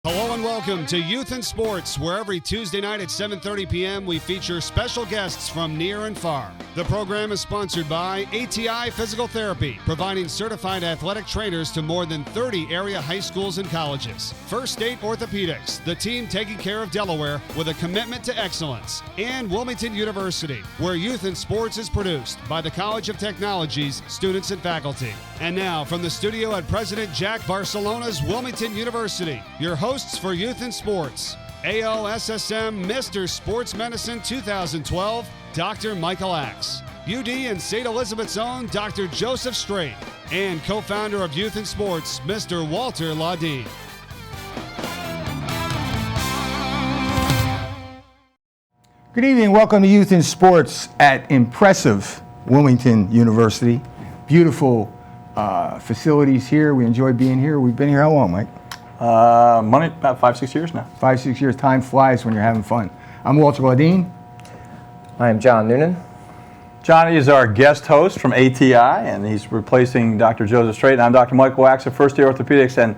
Hello and welcome to Youth in Sports, where every Tuesday night at 7:30 p.m. we feature special guests from near and far. The program is sponsored by ATI Physical Therapy, providing certified athletic trainers to more than 30 area high schools and colleges. First State Orthopedics, the team taking care of Delaware with a commitment to excellence. And Wilmington University, where Youth in Sports is produced by the College of Technology's students and faculty. And now, from the studio at President Jack Barcelona's Wilmington University, your hosts for Youth in Sports, AOSSM Mr. Sports Medicine 2012, Dr. Michael Axe, UD and St. Elizabeth's own Dr. Joseph Strait, and co-founder of Youth in Sports, Mr. Walter Laudine. Good evening. Welcome to Youth in Sports at impressive Wilmington University. Beautiful facilities here. We enjoy being here. We've been here how long, Mike? About 5-6 years now. 5-6 years. Time flies when you're having fun. I'm Walter Laudine. I am John Noonan. Johnny is our guest host from ATI, and he's replacing Dr. Joseph Strait. And I'm Dr. Michael Axe of First Day Orthopedics, and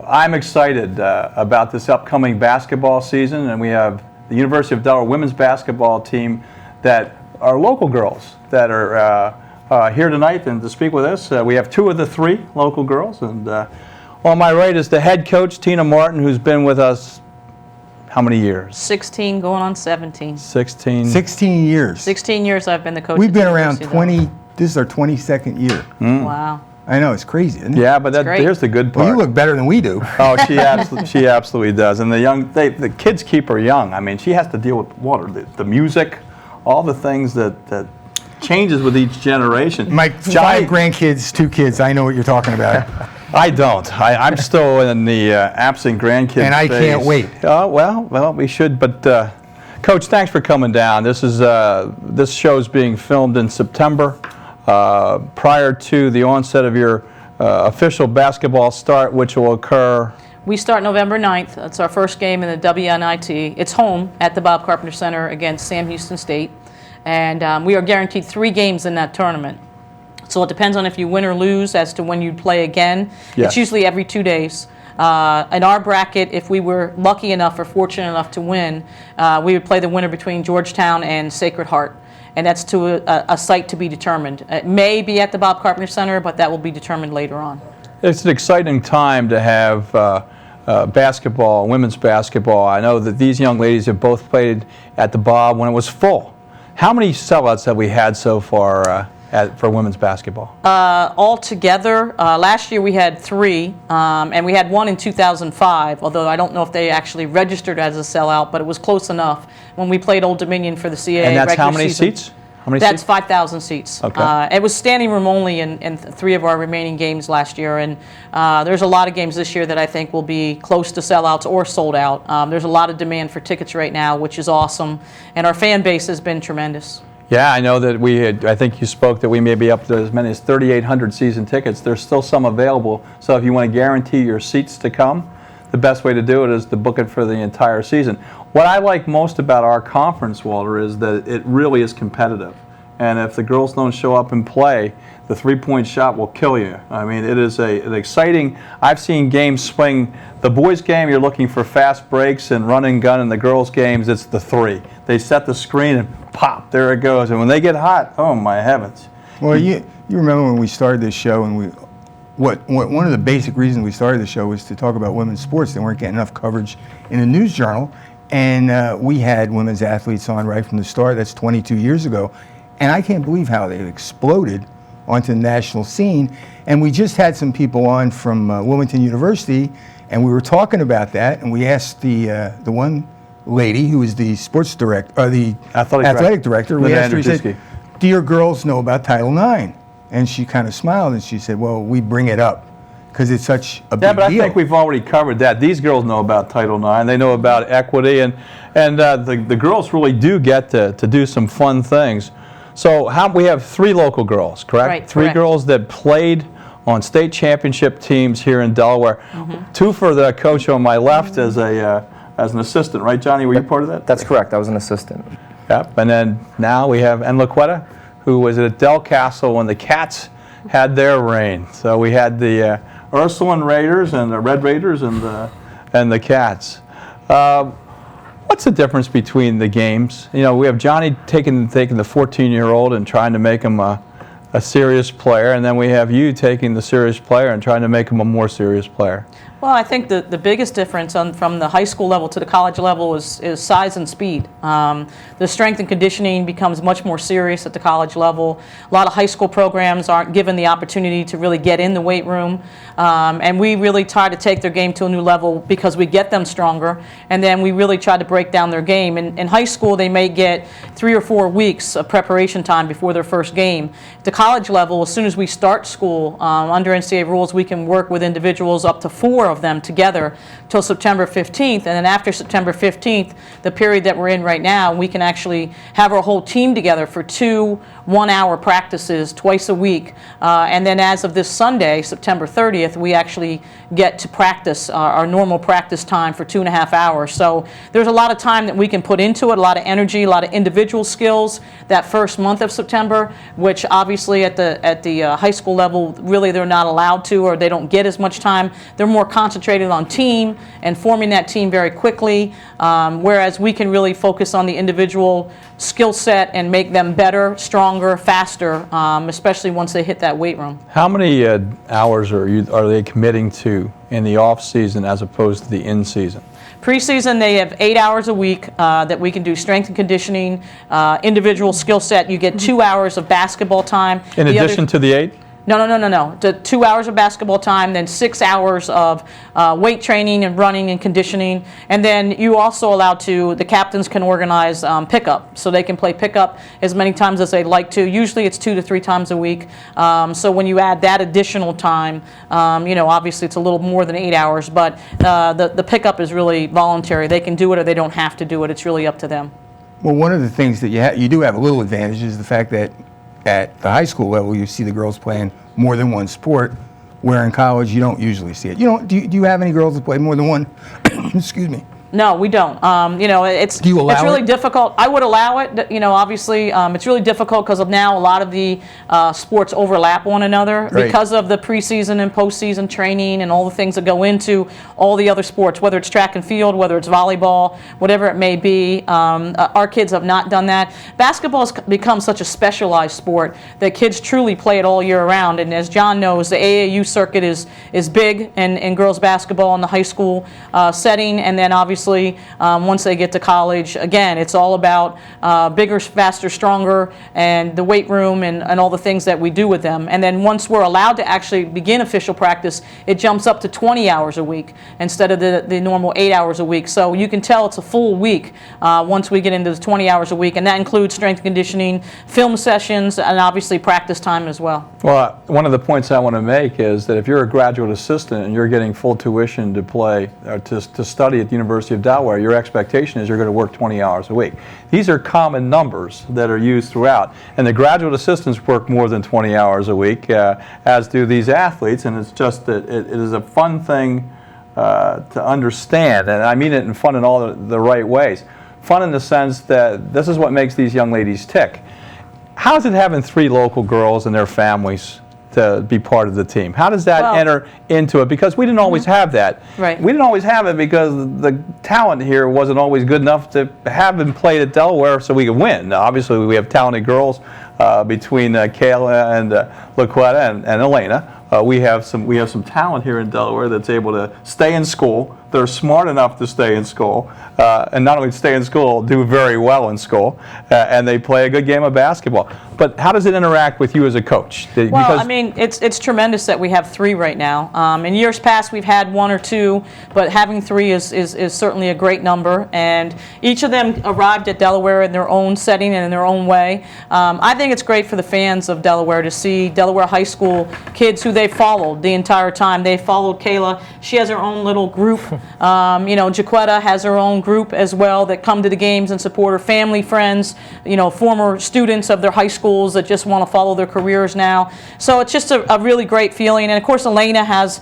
I'm excited about this upcoming basketball season. And we have the University of Delaware women's basketball team that are local girls that are here tonight and to speak with us. We have 2 of the 3 local girls, and on my right is the head coach, Tina Martin, who's been with us how many years? 16 going on 17. 16 years. 16 years I've been the coach. We've been around 20, this is our 22nd year. Wow. I know, it's crazy, isn't it? Yeah, but here's the good part. Well, you look better than we do. Oh, she absolutely does. And the kids keep her young. I mean, she has to deal with water, the music, all the things that changes with each generation. Mike, 5 grandkids, 2 kids, I know what you're talking about. I don't. I'm still in the absent grandkids and I phase. can't wait. Oh, well, we should. But Coach, thanks for coming down. This show's being filmed in September, prior to the onset of your official basketball start, which will occur. We start November 9th. It's our first game in the WNIT. It's home at the Bob Carpenter Center against Sam Houston State, and we are guaranteed 3 games in that tournament. So it depends on if you win or lose as to when you play again. Yes. It's usually every 2 days. In our bracket, if we were lucky enough or fortunate enough to win, we would play the winner between Georgetown and Sacred Heart. And that's to a site to be determined. It may be at the Bob Carpenter Center, but that will be determined later on. It's an exciting time to have basketball, women's basketball. I know that these young ladies have both played at the Bob when it was full. How many sellouts have we had so far for women's basketball? All together, last year we had 3, and we had 1 in 2005, although I don't know if they actually registered as a sellout, but it was close enough when we played Old Dominion for the CAA And that's regular how many season. seats? How many That's seats? 5,000 seats. Okay. It was standing room only in 3 of our remaining games last year, and there's a lot of games this year that I think will be close to sellouts or sold out. There's a lot of demand for tickets right now, which is awesome, and our fan base has been tremendous. Yeah, I know that I think you spoke that we may be up to as many as 3,800 season tickets. There's still some available, so if you want to guarantee your seats to come, the best way to do it is to book it for the entire season. What I like most about our conference, Walter, is that it really is competitive. And if the girls don't show up and play, the 3-point shot will kill you. I mean, it is an exciting, I've seen games swing. The boys' game, you're looking for fast breaks and run and gun. In the girls' games, it's the 3. They set the screen and pop, there it goes. And when they get hot, oh my heavens. Well, you remember when we started this show, and one of the basic reasons we started the show was to talk about women's sports. They weren't getting enough coverage in the news journal, and we had women's athletes on right from the start. That's 22 years ago, and I can't believe how they've exploded onto the national scene. And we just had some people on from Wilmington University, and we were talking about that, and we asked the one lady who is the sports director, the athletic director, we asked her, we said, do your girls know about Title IX? And she kind of smiled and she said, well, we bring it up because it's such a big deal. Yeah, but I think we've already covered that. These girls know about Title IX. They know about equity, and the girls really do get to do some fun things. So we have 3 local girls, correct? Right, 3 correct. girls that played on state championship teams here in Delaware. 2 for the coach on my left as an assistant, right, Johnny? Were you part of that? That's correct. I was an assistant. Yep. And then now we have Enlaqueta, who was at Del Castle when the Cats had their reign. So we had the Ursuline Raiders and the Red Raiders and and the Cats. What's the difference between the games? You know, we have Johnny taking the 14-year-old and trying to make him a serious player, and then we have you taking the serious player and trying to make him a more serious player. Well, I think the biggest difference from the high school level to the college level is size and speed. The strength and conditioning becomes much more serious at the college level. A lot of high school programs aren't given the opportunity to really get in the weight room, and we really try to take their game to a new level because we get them stronger, and then we really try to break down their game. In high school, they may get 3 or 4 weeks of preparation time before their first game. At the college level, as soon as we start school, under NCAA rules, we can work with individuals up to 4 of them together till September 15th, and then after September 15th, the period that we're in right now, we can actually have our whole team together for 2 one-hour practices twice a week, and then as of this Sunday, September 30th, we actually get to practice our normal practice time for 2.5 hours. So there's a lot of time that we can put into it, a lot of energy, a lot of individual skills that first month of September, which obviously at the high school level, really they're not allowed to, or they don't get as much time. They're more concentrated on team and forming that team very quickly, whereas we can really focus on the individual skill set and make them better, stronger, faster, especially once they hit that weight room. How many hours are they committing to in the off season as opposed to the in season? Preseason, they have 8 hours a week that we can do strength and conditioning, individual skill set. You get 2 hours of basketball time. In addition to the 8? No. 2 hours of basketball time, then 6 hours of weight training and running and conditioning. And then you also the captains can organize pickup. So they can play pickup as many times as they'd like to. Usually it's 2 to 3 times a week. So when you add that additional time, obviously it's a little more than 8 hours, but the pickup is really voluntary. They can do it or they don't have to do it. It's really up to them. Well, one of the things that you do have a little advantage is the fact that at the high school level, you see the girls playing more than one sport, where in college you don't usually see it. Do you have any girls that play more than one? Excuse me. No, we don't. It's Do you allow it's really it? difficult. I would allow it. Obviously, it's really difficult because of now a lot of the sports overlap one another because of the preseason and postseason training and all the things that go into all the other sports, whether it's track and field, whether it's volleyball, whatever it may be. Our kids have not done that. Basketball has become such a specialized sport that kids truly play it all year round. And as John knows, the AAU circuit is big in girls basketball in the high school setting, and then obviously once they get to college, again, it's all about bigger, faster, stronger, and the weight room and all the things that we do with them. And then once we're allowed to actually begin official practice, it jumps up to 20 hours a week instead of the normal 8 hours a week. So you can tell it's a full week once we get into the 20 hours a week, and that includes strength conditioning, film sessions, and obviously practice time as well. Well, one of the points I want to make is that if you're a graduate assistant and you're getting full tuition to play or to study at the University of Delaware, your expectation is you're going to work 20 hours a week. These are common numbers that are used throughout, and the graduate assistants work more than 20 hours a week, as do these athletes, and it's just that it is a fun thing to understand, and I mean it in fun in all the right ways. Fun in the sense that this is what makes these young ladies tick. How's it having 3 local girls and their families to be part of the team? How does that enter into it? Because we didn't always have that. Right. We didn't always have it because the talent here wasn't always good enough to have been played at Delaware so we could win. Now, obviously, we have talented girls between Kayla and Laquetta and Elena. We have some talent here in Delaware that's able to stay in school. They're smart enough to stay in school, and not only stay in school, do very well in school, and they play a good game of basketball. But how does it interact with you as a coach? Well, I mean, it's tremendous that we have 3 right now. In years past, we've had 1 or 2, but having 3 is certainly a great number. And each of them arrived at Delaware in their own setting and in their own way. I think it's great for the fans of Delaware to see Delaware high school kids who they followed the entire time. They followed Kayla. She has her own little group. Jaquetta has her own group as well that come to the games and support her, family, friends, former students of their high schools that just want to follow their careers now. So it's just a really great feeling. And of course, Elena has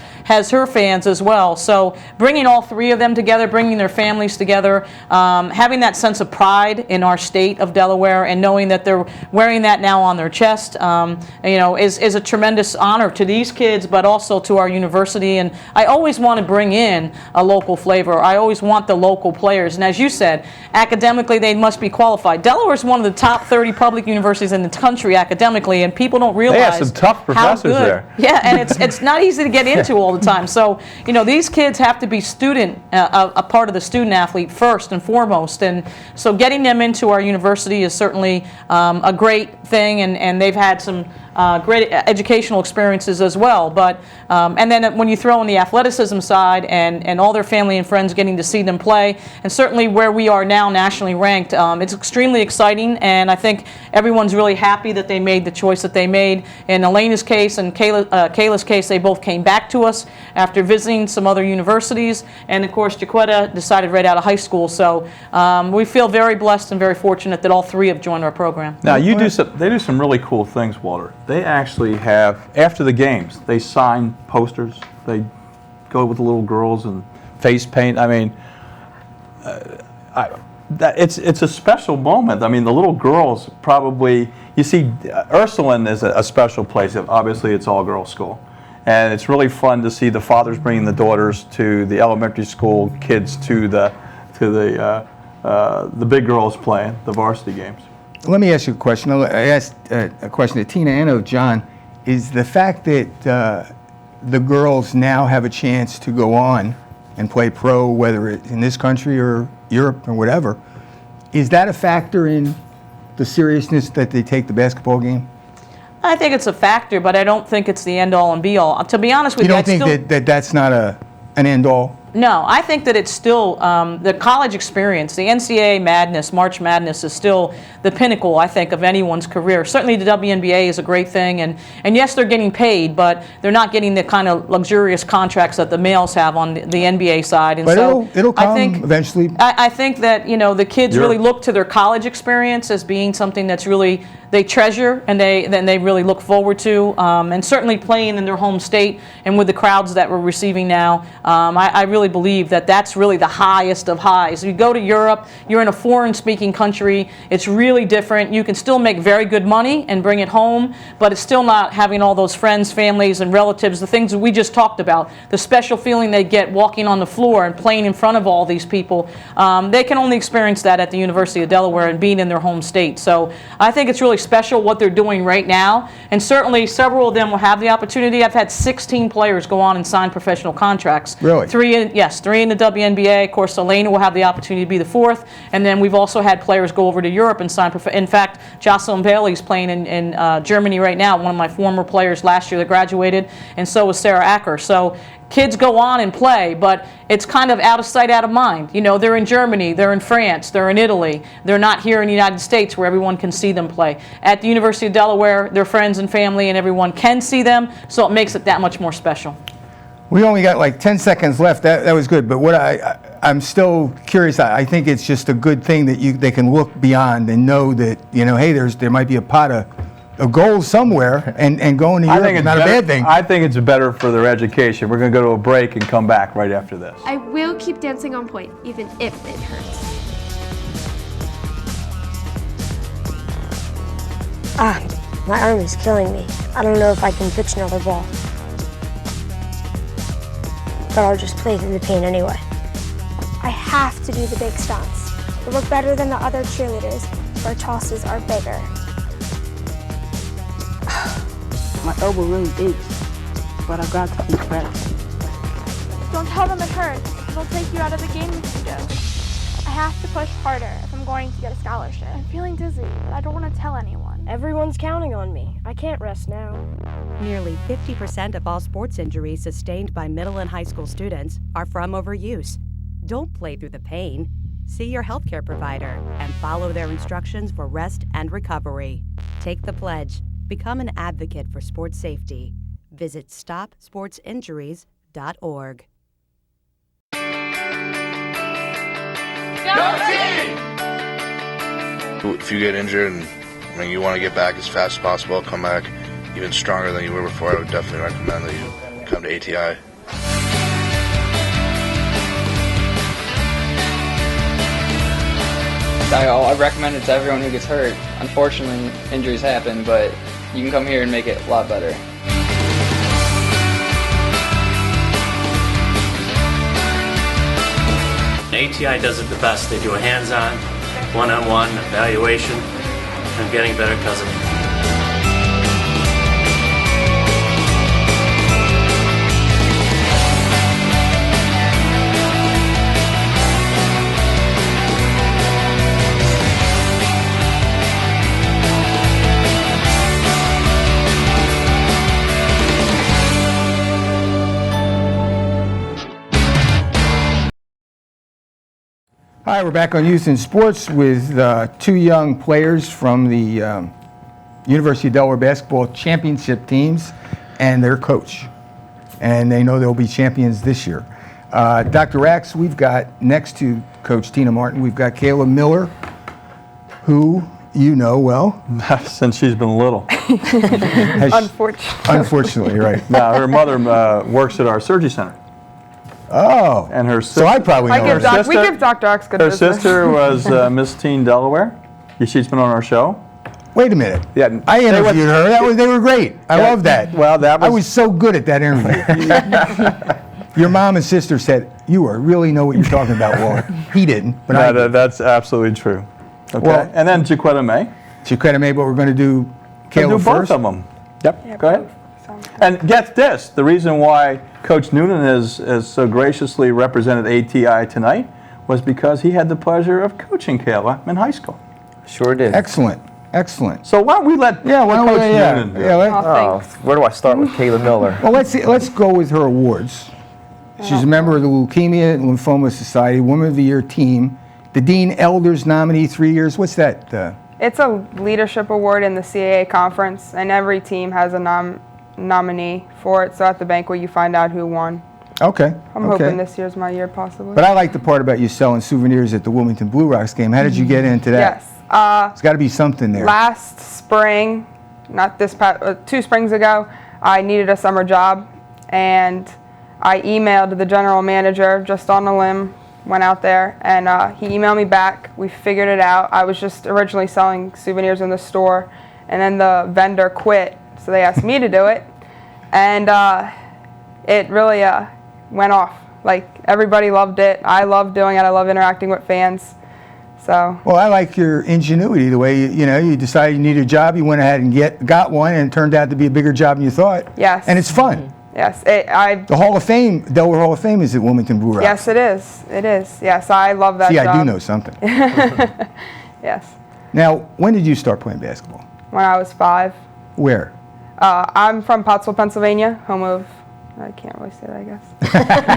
her fans as well. So bringing all 3 of them together, bringing their families together, having that sense of pride in our state of Delaware and knowing that they're wearing that now on their chest, is a tremendous honor to these kids, but also to our university. And I always want to bring in a local flavor. I always want the local players. And as you said, academically, they must be qualified. Delaware is one of the top 30 public universities in the country academically, and people don't realize They have some tough professors how good. there. Yeah, and it's not easy to get into all the time. So, these kids have to be a part of the student athlete first and foremost. And so getting them into our university is certainly a great thing, and they've had some great educational experiences as well. But and then when you throw in the athleticism side and all their family and friends getting to see them play, and certainly where we are now nationally ranked, it's extremely exciting. And I think everyone's really happy that they made the choice that they made. In Elena's case and Kayla's case, they both came back to us after visiting some other universities. And of course, Jaquetta decided right out of high school. So we feel very blessed and very fortunate that all three have joined our program. Now, they do some really cool things, Walter. They actually have, after the games, they sign posters. They go with the little girls and face paint. I mean, it's a special moment. I mean, the little girls probably, you see, Ursuline is a special place. Obviously, it's all-girls school. And it's really fun to see the fathers bringing the daughters to the elementary school kids to the big girls playing the varsity games. Let me ask you a question. I asked a question to Tina and of John. Is the fact that the girls now have a chance to go on and play pro, whether it's in this country or Europe or whatever, is that a factor in the seriousness that they take the basketball game? I think it's a factor, but I don't think it's the end-all and be-all. To be honest with you, you don't think that's not an end-all? No, I think that it's still the college experience, the NCAA madness, March Madness is still the pinnacle, I think, of anyone's career. Certainly the WNBA is a great thing, and yes, they're getting paid, but they're not getting the kind of luxurious contracts that the males have on the NBA side. And but so it'll come eventually. I think that the kids really look to their college experience as being something that's really they treasure and they really look forward to, and certainly playing in their home state and with the crowds that we're receiving now. I really believe that that's really the highest of highs. You go to Europe, you're in a foreign-speaking country, it's really different. You can still make very good money and bring it home, but it's still not having all those friends, families, and relatives, the things that we just talked about, the special feeling they get walking on the floor and playing in front of all these people. They can only experience that at the University of Delaware and being in their home state. So I think it's really special what they're doing right now, and certainly several of them will have the opportunity. I've had 16 players go on and sign professional contracts. Really? Three in the WNBA. Of course, Elena will have the opportunity to be the fourth, and then we've also had players go over to Europe and sign. In fact, Jocelyn Bailey's playing in Germany right now, one of my former players last year that graduated, and so is Sarah Acker. So kids go on and play, but it's kind of out of sight, out of mind. They're in Germany, they're in France, they're in Italy. They're not here in the United States where everyone can see them play. At the University of Delaware, their friends and family and everyone can see them, so it makes it that much more special. We only got like 10 seconds left. That was good, but what I'm still curious. I think it's just a good thing that they can look beyond and know that hey, there might be a pot of gold somewhere, and going to Europe is not a bad thing. I think it's better for their education. We're going to go to a break and come back right after this. I will keep dancing on point, even if it hurts. My arm is killing me. I don't know if I can pitch another ball. But I'll just play through the pain anyway. I have to do the big stunts. We look better than the other cheerleaders. Our tosses are bigger. My elbow really aches, but I got to keep practicing. Don't tell them it hurts. They'll take you out of the game if you do. I have to push harder if I'm going to get a scholarship. I'm feeling dizzy, but I don't want to tell anyone. Everyone's counting on me. I can't rest now. Nearly 50% of all sports injuries sustained by middle and high school students are from overuse. Don't play through the pain. See your healthcare provider and follow their instructions for rest and recovery. Take the pledge. Become an advocate for sports safety. Visit stopsportsinjuries.org. If you get injured and you want to get back as fast as possible, come back even stronger than you were before, I would definitely recommend that you come to ATI. I recommend it to everyone who gets hurt. Unfortunately, injuries happen, but you can come here and make it a lot better. ATI does it the best. They do a hands-on, one-on-one evaluation. I'm getting better because of it. Hi, we're back on Youth in Sports with two young players from the University of Delaware basketball championship teams and their coach. And they know they'll be champions this year. Dr. Rax, we've got, next to Coach Tina Martin, we've got Kayla Miller, who you know well. Since she's been little. Unfortunately, right. Now, her mother works at our surgery center. Oh, and her so I probably know her. Sister, we give Dr. Ox good business. Her sister was Miss Teen Delaware. She's been on our show. Wait a minute. Yeah, I interviewed her. They were great. I love that. Well, I was so good at that interview. Your mom and sister said, you really know what you're talking about. Well, he didn't, but I did. That's absolutely true. Okay. Well, and then Jaquetta May. Jaquetta May, but we're going to do Kayla first. Both of them. Yep, go ahead. And get this, the reason why Coach Noonan has so graciously represented ATI tonight was because he had the pleasure of coaching Kayla in high school. Sure did. Excellent, excellent. So why don't we let Coach Noonan do it? Where do I start with Kayla Miller? Well, let's go with her awards. She's a member of the Leukemia and Lymphoma Society, Woman of the Year team, the Dean Elders nominee 3 years. What's that? It's a leadership award in the CAA conference, and every team has a nominee for it, so at the banquet you find out who won. Okay. I'm hoping this year's my year, possibly. But I like the part about you selling souvenirs at the Wilmington Blue Rocks game. How did you get into that? Yes. There's got to be something there. Last spring, not this past, 2 springs ago, I needed a summer job, and I emailed the general manager just on a limb, went out there, and he emailed me back. We figured it out. I was just originally selling souvenirs in the store, and then the vendor quit. So they asked me to do it, and it really went off. Like, everybody loved it. I love doing it. I love interacting with fans. So. Well, I like your ingenuity, the way you decided you needed a job, you went ahead and got one, and it turned out to be a bigger job than you thought. Yes. And it's fun. Yes. The Hall of Fame, Delaware Hall of Fame, is at Wilmington Blue Rocks. Yes, it is. It is. Yes, I love that job. See, I do know something. Yes. Now, when did you start playing basketball? When I was 5. Where? I'm from Pottsville, Pennsylvania, home of, I can't really say that, I guess.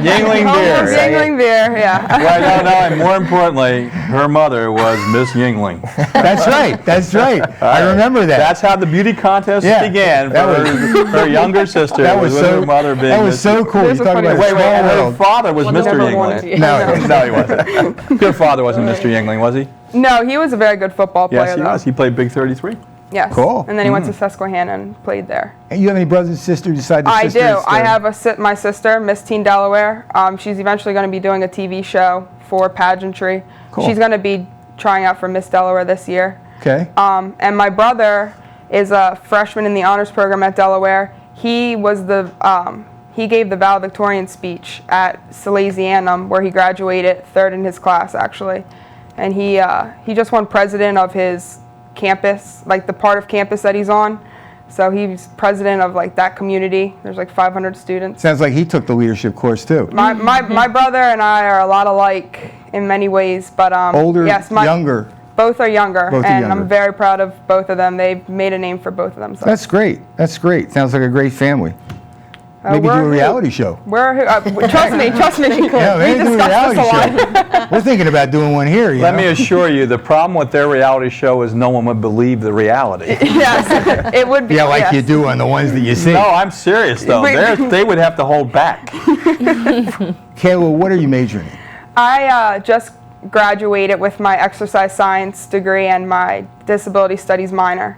Yingling Beer. Home of Yingling Beer, yeah. Well, no, and more importantly, her mother was Miss Yingling. That's right, that's right. I remember that. That's how the beauty contest began for her younger sister. That was so, her mother being that was so cool. Wait, her father was Mr. Yingling. No, he wasn't. Your father wasn't Mr. Yingling, was he? No, he was a very good football player, Yes, he was. He played Big 33. Yes. Cool. And then he went to Susquehanna and played there. And you have any brothers and sisters? I do. I have my sister, Miss Teen Delaware. She's eventually going to be doing a TV show for pageantry. Cool. She's going to be trying out for Miss Delaware this year. Okay. And my brother is a freshman in the honors program at Delaware. He was he gave the valedictorian speech at Salesianum, where he graduated 3rd in his class, actually. And he just won president of his campus, like the part of campus that he's on. So he's president of like that community. There's like 500 students. Sounds like he took the leadership course too. My brother and I are a lot alike in many ways, but older, yes, younger. Both are younger, Both are and younger. I'm very proud of both of them. They've made a name for both of themselves. That's great. That's great. Sounds like a great family. Maybe do a reality show. Trust me. Yeah, maybe do a reality show. We're thinking about doing one here. Let me assure you, the problem with their reality show is no one would believe the reality. Yes, it would be. Yeah, like you do on the ones that you see. No, I'm serious though. They would have to hold back. Kayla, what are you majoring in? I just graduated with my exercise science degree and my disability studies minor.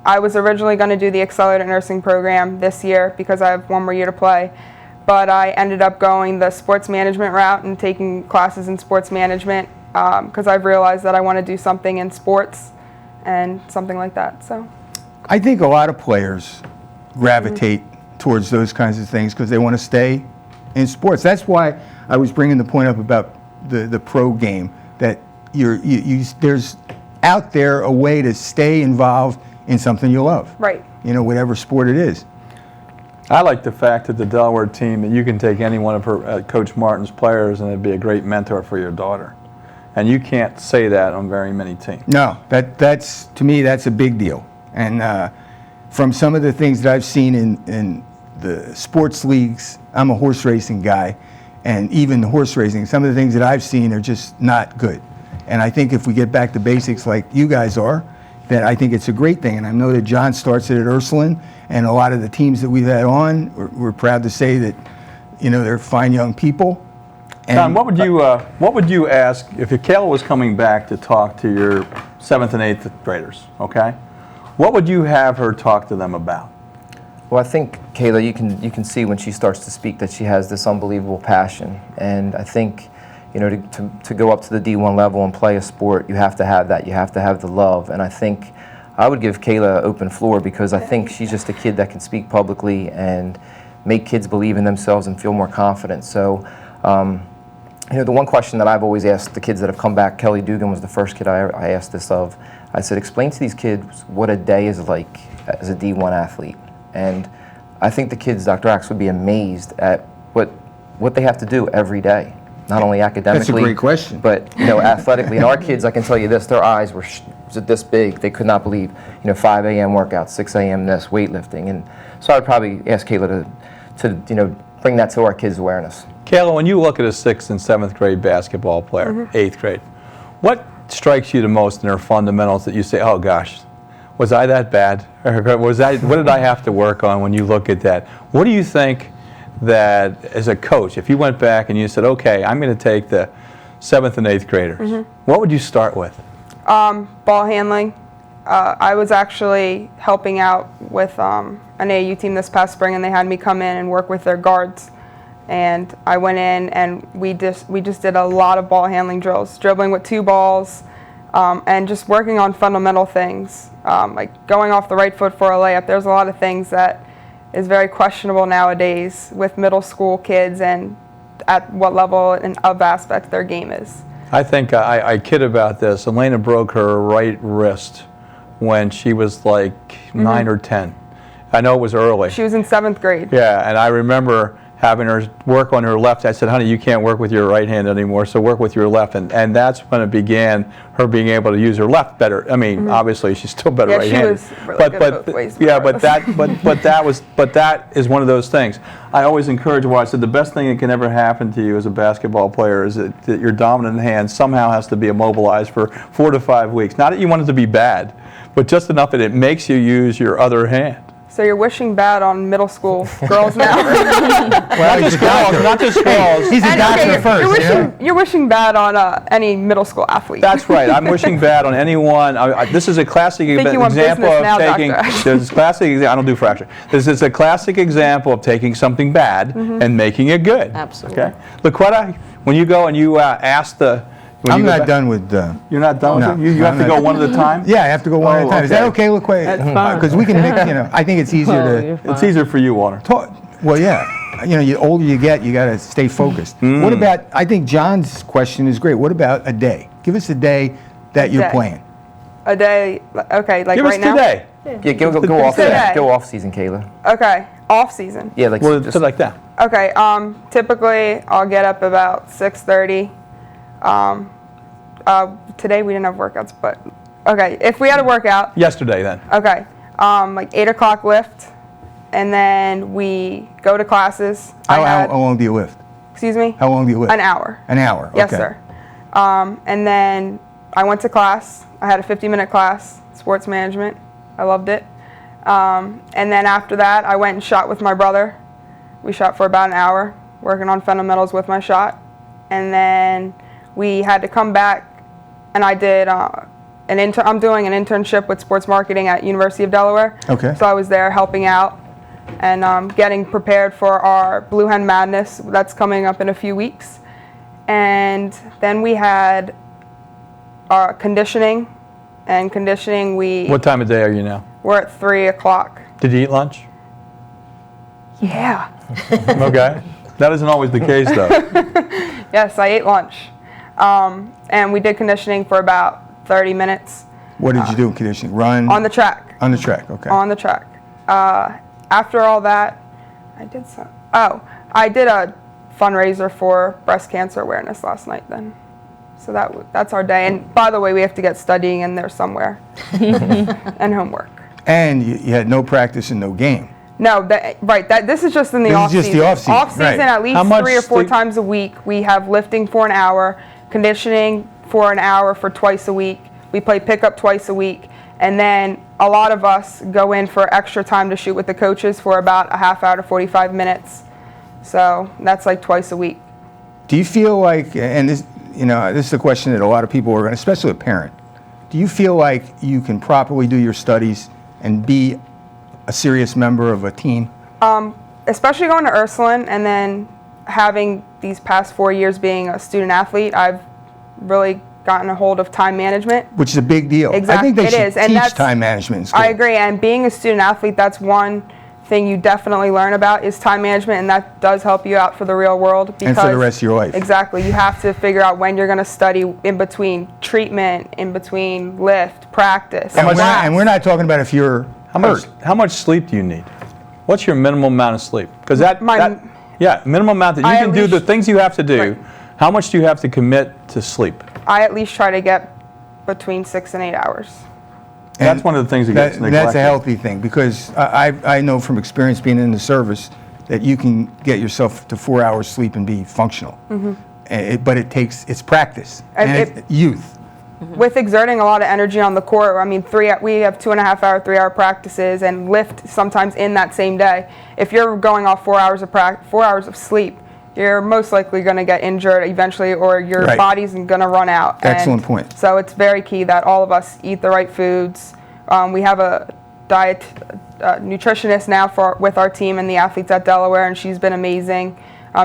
I was originally going to do the accelerated nursing program this year because I have 1 more year to play, but I ended up going the sports management route and taking classes in sports management because I've realized that I want to do something in sports and something like that. So. I think a lot of players gravitate towards those kinds of things because they want to stay in sports. That's why I was bringing the point up about the pro game, that there's out there a way to stay involved in something you love. Right. You know, whatever sport it is. I like the fact that the Delaware team, that you can take any one of her Coach Martin's players and it'd be a great mentor for your daughter. And you can't say that on very many teams. No, that's to me, that's a big deal. And from some of the things that I've seen in the sports leagues, I'm a horse racing guy, and even the horse racing, some of the things that I've seen are just not good. And I think if we get back to basics like you guys are, then I think it's a great thing. And I know that John starts it at Ursuline, and a lot of the teams that we've had on, we're proud to say that, you know, they're fine young people. And John, what would you ask if Kayla was coming back to talk to your 7th and 8th graders, okay? What would you have her talk to them about? Well, I think, Kayla, you can see when she starts to speak that she has this unbelievable passion. And I think, you know, to go up to the D1 level and play a sport, you have to have that. You have to have the love. And I think I would give Kayla an open floor because I think she's just a kid that can speak publicly and make kids believe in themselves and feel more confident. So, you know, the one question that I've always asked the kids that have come back, Kelly Dugan was the first kid I asked this of. I said, explain to these kids what a day is like as a D1 athlete. And I think the kids, Dr. Axe, would be amazed at what they have to do every day. Not only academically, that's a great question, but, you know, athletically. And our kids, I can tell you this, their eyes were this big. They could not believe, you know, 5 a.m. workouts, 6 a.m. this, weightlifting. And so I would probably ask Kayla to you know, bring that to our kids' awareness. Kayla, when you look at a 6th and 7th grade basketball player, 8th grade, what strikes you the most in their fundamentals that you say, oh gosh, was I that bad? Or what did I have to work on when you look at that? What do you think that, as a coach, if you went back and you said, okay, I'm going to take the 7th and 8th graders, what would you start with? Ball handling. I was actually helping out with an AAU team this past spring, and they had me come in and work with their guards. And I went in and we just did a lot of ball handling drills, dribbling with 2 balls, and just working on fundamental things, like going off the right foot for a layup. There's a lot of things that is very questionable nowadays with middle school kids and at what level and of aspect their game is. I think I kid about this. Elena broke her right wrist when she was like 9 or 10. I know it was early. She was in 7th grade. Yeah, and I remember having her work on her left. I said, honey, you can't work with your right hand anymore, so work with your left. And that's when it began, her being able to use her left better. I mean, obviously she's still better right-handed. She was really good both ways. Yeah, but that is one of those things. I always encourage her. I said the best thing that can ever happen to you as a basketball player is that your dominant hand somehow has to be immobilized for 4 to 5 weeks. Not that you want it to be bad, but just enough that it makes you use your other hand. So you're wishing bad on middle school girls now. Well, not just girls. He's a doctor first. You're wishing bad on any middle school athlete. That's right. I'm wishing bad on anyone. This is a classic example of taking. There's a classic. I don't do fracture. This is a classic example of taking something bad and making it good. Absolutely. Okay. Laquetta, when you go and you ask the. I'm not done with. You're not done with it? You have to go one at a time? Yeah, I have to go one at a time. Is that okay, LaQuay? That's fine. Because we can mix, you know, I think it's easier to. It's easier for you, Walter. Well, yeah. You know, the older you get, you got to stay focused. What about, I think John's question is great. What about a day? Give us a day that you're playing. A day, okay, like Give right now? Give us today. Yeah, go off season, Kayla. Okay, off season. Yeah, like just like that. Okay, typically I'll get up about 6:30. Today we didn't have workouts, but okay, if we had a workout. Yesterday then. Okay, like 8 o'clock lift, and then we go to classes. How long do you lift? Excuse me? How long do you lift? An hour. An hour, okay. Yes, sir. And then I went to class. I had a 50-minute class, sports management. I loved it. And then after that, I went and shot with my brother. We shot for about an hour, working on fundamentals with my shot. And then we had to come back, and I did I'm doing an internship with sports marketing at University of Delaware. Okay. So I was there helping out and getting prepared for our Blue Hen Madness that's coming up in a few weeks. And then we had our conditioning. And conditioning, What time of day are you now? We're at 3 o'clock. Did you eat lunch? Yeah. Okay. That isn't always the case, though. Yes, I ate lunch. And we did conditioning for about 30 minutes. What did you do in conditioning? Run? On the track. On the track, okay. On the track. After all that, I did a fundraiser for breast cancer awareness last night then. So that's our day. And by the way, we have to get studying in there somewhere and homework. And you had no practice and no game. No, this is just in the off season. This is just the off season. Off season, right. at least 3 or 4 times a week. We have lifting for an hour, conditioning for an hour for twice a week. We play pickup twice a week. And then a lot of us go in for extra time to shoot with the coaches for about a half hour to 45 minutes. So that's like twice a week. Do you feel like, and this is a question that a lot of people are going to, especially a parent, do you feel like you can properly do your studies and be a serious member of a team? Especially going to Ursuline and then having these past 4 years being a student athlete, I've really gotten a hold of time management. Which is a big deal. Exactly, I think they should and teach time management in school. I agree, and being a student athlete, that's one thing you definitely learn about is time management, and that does help you out for the real world. Because, and for the rest of your life. Exactly. You have to figure out when you're going to study in between treatment, in between lift, practice. And we're not talking about if you're hurt. How much sleep do you need? What's your minimum amount of sleep? Because minimum amount that you can do the things you have to do. Right. How much do you have to commit to sleep? I at least try to get between 6 and 8 hours. And that's one of the things that gets neglected. That's a healthy thing because I know from experience being in the service that you can get yourself to 4 hours sleep and be functional. Mm-hmm. But it's practice and youth. Mm-hmm. With exerting a lot of energy on the court, I mean, we have 2.5 hour, 3 hour practices and lift sometimes in that same day. If you're going off 4 hours of sleep, you're most likely going to get injured eventually, or your body's going to run out. Excellent point. So it's very key that all of us eat the right foods. We have a nutritionist now with our team and the athletes at Delaware, and she's been amazing.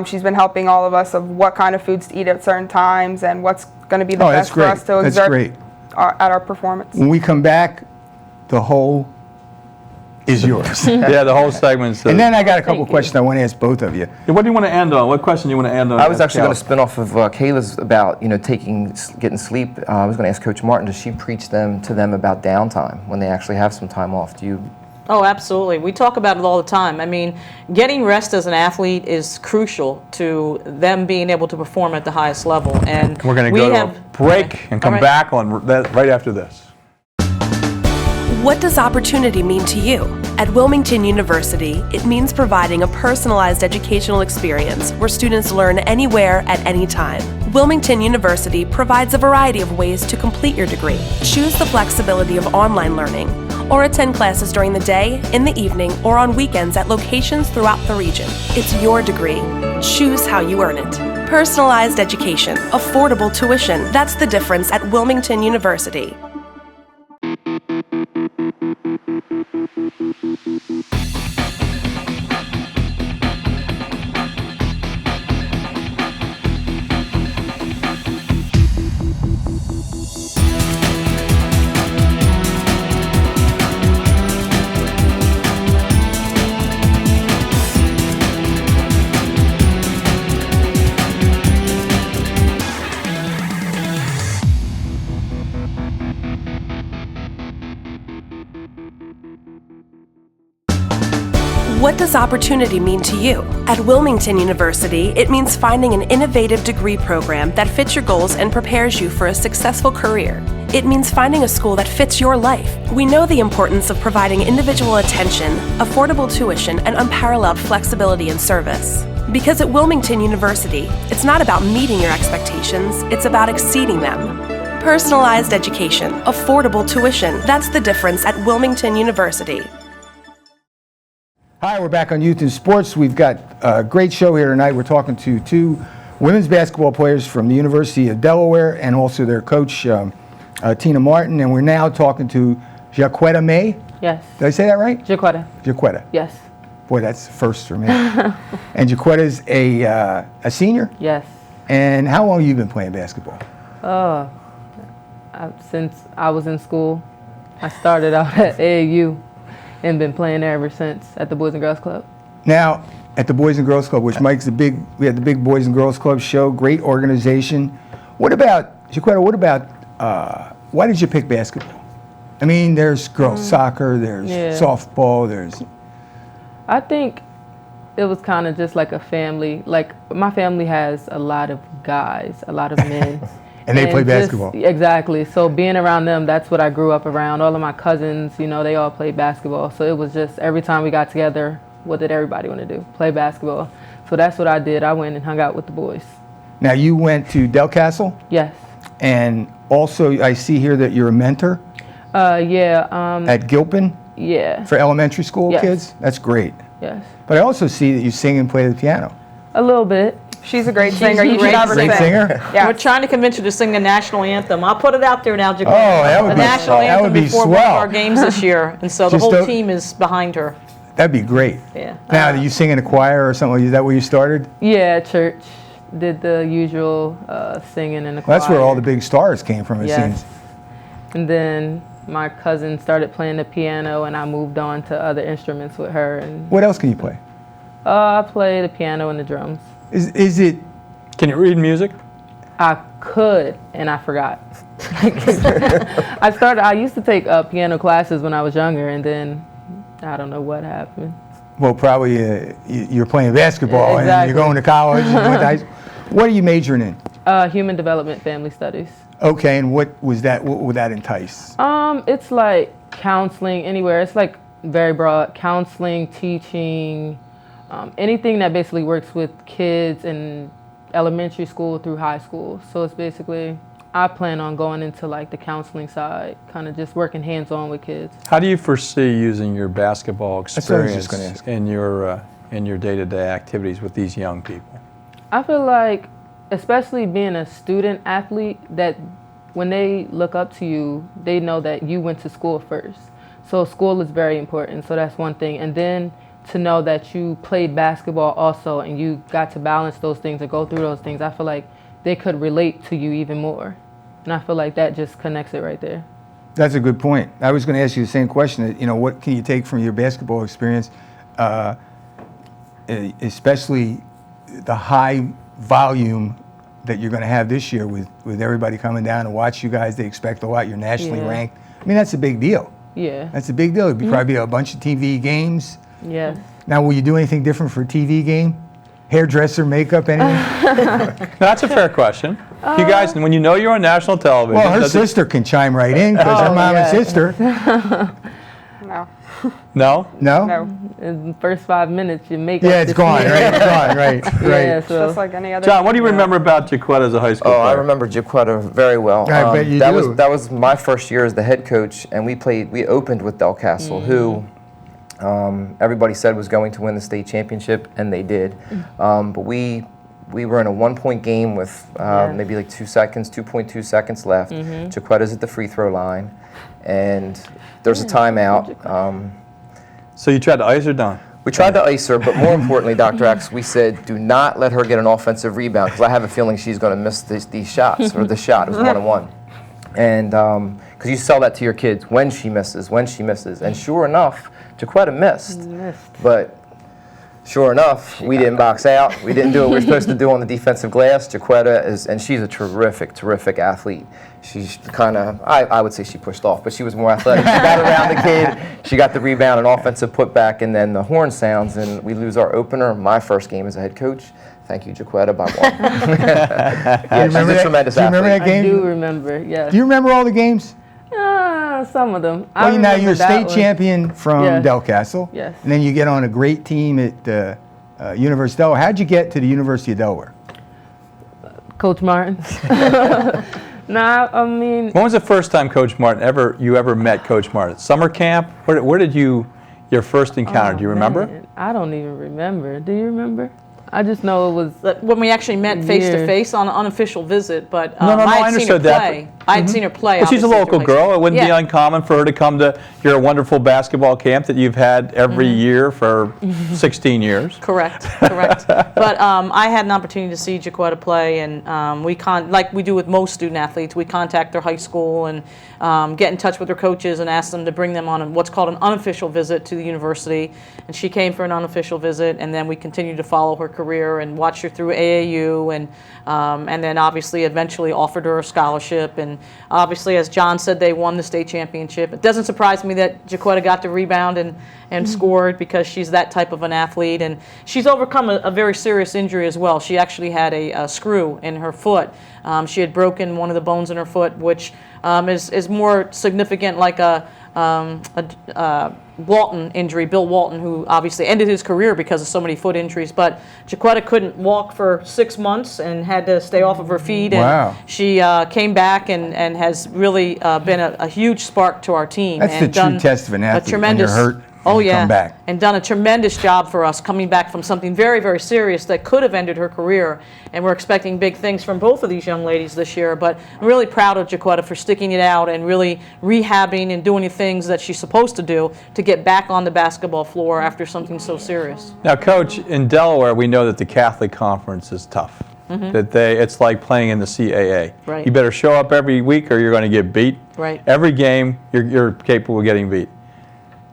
She's been helping all of us of what kind of foods to eat at certain times and what's going to be the best for us to exert at our performance. When we come back, the whole is yours. Yeah, the whole segment's. And then I got a couple of questions I want to ask both of you. What do you want to end on? What question do you want to end on? I was actually going to spin off of Kayla's about getting sleep. I was going to ask Coach Martin, does she preach to them about downtime when they actually have some time off? Do you? Oh, absolutely. We talk about it all the time. I mean, getting rest as an athlete is crucial to them being able to perform at the highest level. And we're going to go to a break and come back on that right after this. What does opportunity mean to you? At Wilmington University, it means providing a personalized educational experience where students learn anywhere at any time. Wilmington University provides a variety of ways to complete your degree. Choose the flexibility of online learning, or attend classes during the day, in the evening, or on weekends at locations throughout the region. It's your degree. Choose how you earn it. Personalized education, affordable tuition. That's the difference at Wilmington University. What does opportunity mean to you? At Wilmington University, it means finding an innovative degree program that fits your goals and prepares you for a successful career. It means finding a school that fits your life. We know the importance of providing individual attention, affordable tuition, and unparalleled flexibility in service. Because at Wilmington University, it's not about meeting your expectations, it's about exceeding them. Personalized education, affordable tuition, that's the difference at Wilmington University. Hi, we're back on Youth in Sports. We've got a great show here tonight. We're talking to two women's basketball players from the University of Delaware and also their coach, Tina Martin. And we're now talking to Jaquetta May. Yes. Did I say that right? Jaquetta. Jaquetta. Yes. Boy, that's the first for me. And Jaquetta's a senior? Yes. And how long have you been playing basketball? Since I was in school. I started out at AAU. and been playing there ever since at the Boys and Girls Club. Now, at the Boys and Girls Club, which Mike's we had the big Boys and Girls Club show, great organization. What about, Jaquetta, why did you pick basketball? I mean, there's girls soccer, there's softball, there's... I think it was kind of just like a family. Like, my family has a lot of guys, a lot of men. And they play basketball. Exactly. So being around them, that's what I grew up around. All of my cousins, you know, they all played basketball. So it was just every time we got together, what did everybody want to do? Play basketball. So that's what I did. I went and hung out with the boys. Now, you went to Del Castle? Yes. And also, I see here that you're a mentor? At Gilpin? Yeah. For elementary school kids? That's great. Yes. But I also see that you sing and play the piano. A little bit. She's a great singer. You should have her Great sing. singer? Yeah. We're trying to convince you to sing the national anthem. I'll put it out there now, Jaquetta. Oh, that would the be national that anthem would be before one of swell. our games this year, and so the Just whole don't- team is behind her. That'd be great. Yeah. Now, do you sing in a choir or something? Is that where you started? Yeah, at church. Did the usual singing in the choir. Well, that's where all the big stars came from, it Yes. seems. And then my cousin started playing the piano, and I moved on to other instruments with her. And What else can you play? I play the piano and the drums. Is it... Can you read music? I could, and I forgot. I used to take piano classes when I was younger, and then I don't know what happened. Well, probably you're playing basketball and you're going to college. And went to high school. What are you majoring in? Human Development, Family Studies. Okay, and what would that entice? It's like counseling anywhere. It's like very broad. Counseling, teaching, anything that basically works with kids in elementary school through high school. So it's basically, I plan on going into like the counseling side, kind of just working hands-on with kids. How do you foresee using your basketball That's what I was experience just gonna ask. in your day-to-day activities with these young people? I feel like, especially being a student athlete, that when they look up to you, they know that you went to school first. So school is very important, so that's one thing. And then to know that you played basketball also and you got to balance those things and go through those things, I feel like they could relate to you even more. And I feel like that just connects it right there. That's a good point. I was going to ask you the same question. You know, what can you take from your basketball experience, especially the high volume that you're going to have this year with everybody coming down to watch you guys? They expect a lot. You're nationally ranked. I mean, that's a big deal. Yeah. That's a big deal. It'd probably be a bunch of TV games. Yes. Now, will you do anything different for a TV game? Hairdresser, makeup, anything? That's a fair question. You guys, when you know you're on national television... Well, her sister can chime right in because her mom and sister. No. No? No? No. In the first 5 minutes, your makeup. Yeah, it's gone, right? It's gone, right. Yeah, so. Just like any other. John, what do you remember about Jaquetta as a high school Oh, I player? remember Jaquetta very well. I bet you do. That was my first year as the head coach, and we opened with Del Castle, who everybody said was going to win the state championship, and they did. But we were in a 1-point game with maybe like 2.2 seconds left. Jaquetta's at the free throw line, and there's a timeout. So you tried to ice her down? We tried to ice her, but more importantly, Dr. X, we said, do not let her get an offensive rebound, because I have a feeling she's going to miss these shots, or the shot. It was 1-on-1. And because you sell that to your kids, when she misses. And sure enough, Jaquetta missed. But sure enough, we didn't box out. We didn't do what we were supposed to do on the defensive glass. Jaquetta is, and she's a terrific athlete. She's kind of, I would say she pushed off, but she was more athletic. She got around the kid. She got the rebound, an offensive putback, and then the horn sounds, and we lose our opener. My first game as a head coach. Thank you, Jaquetta, by one. Yeah, she's a tremendous do you remember athlete. that game? I do remember, yes. Do you remember all the games? Some of them. Well, now you're a state champion from Del Castle. Yes. And then you get on a great team at University of Delaware. How'd you get to the University of Delaware? Coach Martin. Nah, I mean. When was the first time Coach Martin you ever met Coach Martin? Summer camp? Where did your first encounter? Do you remember? Man, I don't even remember. Do you remember? I just know it was When we actually met face to face on an unofficial visit, but No, I I had seen her understood that. play. I hadn't seen her play. But she's a obviously, local through high girl. school. It wouldn't be Yeah. uncommon for her to come to your wonderful basketball camp that you've had every year for 16 years. Correct, correct. But I had an opportunity to see Jaquetta play, and like we do with most student athletes, we contact their high school and get in touch with their coaches and ask them to bring them on what's called an unofficial visit to the university. And she came for an unofficial visit, and then we continued to follow her career and watch her through AAU, and then obviously eventually offered her a scholarship. And obviously, as John said, they won the state championship. It doesn't surprise me that Jaquetta got to rebound and scored, because she's that type of an athlete. And she's overcome a very serious injury as well. She actually had a screw in her foot. She had broken one of the bones in her foot, which is more significant, like a Walton injury, Bill Walton, who obviously ended his career because of so many foot injuries. But Jaquetta couldn't walk for 6 months and had to stay off of her feet. And Wow. she came back and has really been a huge spark to our team. That's and the true test of an athlete. When you're hurt, Oh, you yeah. come back. And done a tremendous job for us, coming back from something very, very serious that could have ended her career. And we're expecting big things from both of these young ladies this year. But I'm really proud of Jaquetta for sticking it out and really rehabbing and doing the things that she's supposed to do to get back on the basketball floor after something so serious. Now, Coach, in Delaware, we know that the Catholic Conference is tough. That it's like playing in the CAA. Right. You better show up every week or you're going to get beat. Right. Every game, you're capable of getting beat.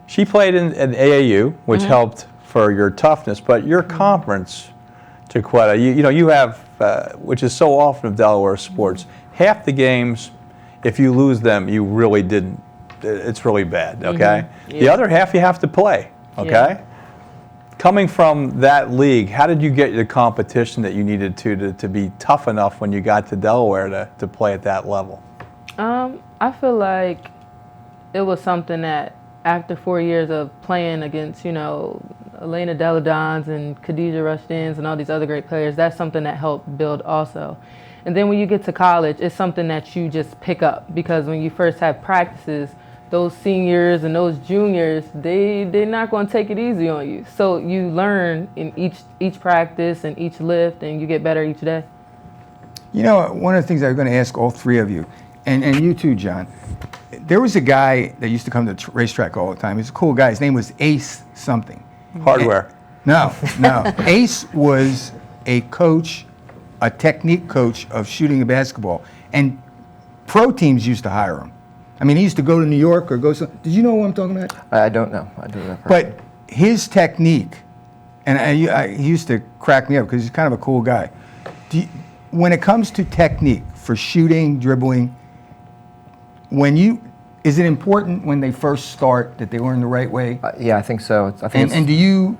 She played in AAU, which helped for your toughness, but your conference, Jaquetta, you have, which is so often of Delaware sports, half the games, if you lose them, you really didn't, it's really bad, okay? Yeah. The other half you have to play, okay? Yeah. Coming from that league, how did you get the competition that you needed to be tough enough when you got to Delaware to play at that level? I feel like it was something that after 4 years of playing against, Elena Deladons and Khadijah Rushdins and all these other great players, that's something that helped build also. And then when you get to college, it's something that you just pick up, because when you first have practices, those seniors and those juniors, they're not going to take it easy on you. So you learn in each practice and each lift, and you get better each day. One of the things I was going to ask all three of you, and you too, John, there was a guy that used to come to the racetrack all the time. He's a cool guy. His name was Ace something. Hardware. No. Ace was a coach, a technique coach of shooting a basketball. And pro teams used to hire him. I mean, he used to go to New York or go did you know what I'm talking about? I don't know. I don't know. But his technique, and he used to crack me up because he's kind of a cool guy. When it comes to technique for shooting, dribbling, is it important when they first start that they learn the right way? Yeah, I think so. And do you,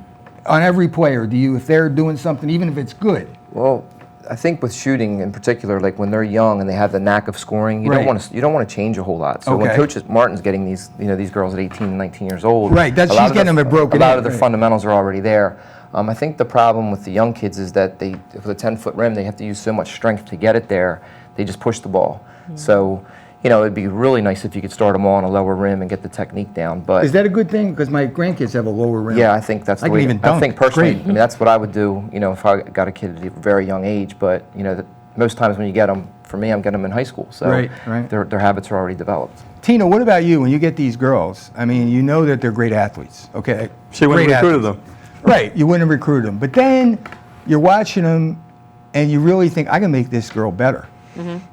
on every player, if they're doing something, even if it's good? Well, I think with shooting in particular, like when they're young and they have the knack of scoring, you don't want to change a whole lot. So when Coach Martin's getting these girls at 18, 19 years old, right? She's getting them broken. A lot of their fundamentals are already there. I think the problem with the young kids is that with a 10-foot rim, they have to use so much strength to get it there. They just push the ball. So. It'd be really nice if you could start them all on a lower rim and get the technique down. But is that a good thing? Because my grandkids have a lower rim. Yeah, I think that's the way. I think personally, that's what I would do. If I got a kid at a very young age. But most times when you get them, for me, I'm getting them in high school, so their habits are already developed. Tina, what about you? When you get these girls, I mean, you know that they're great athletes. Okay, she wouldn't have recruited them. Right, you wouldn't have recruited them. But then you're watching them, and you really think, I can make this girl better.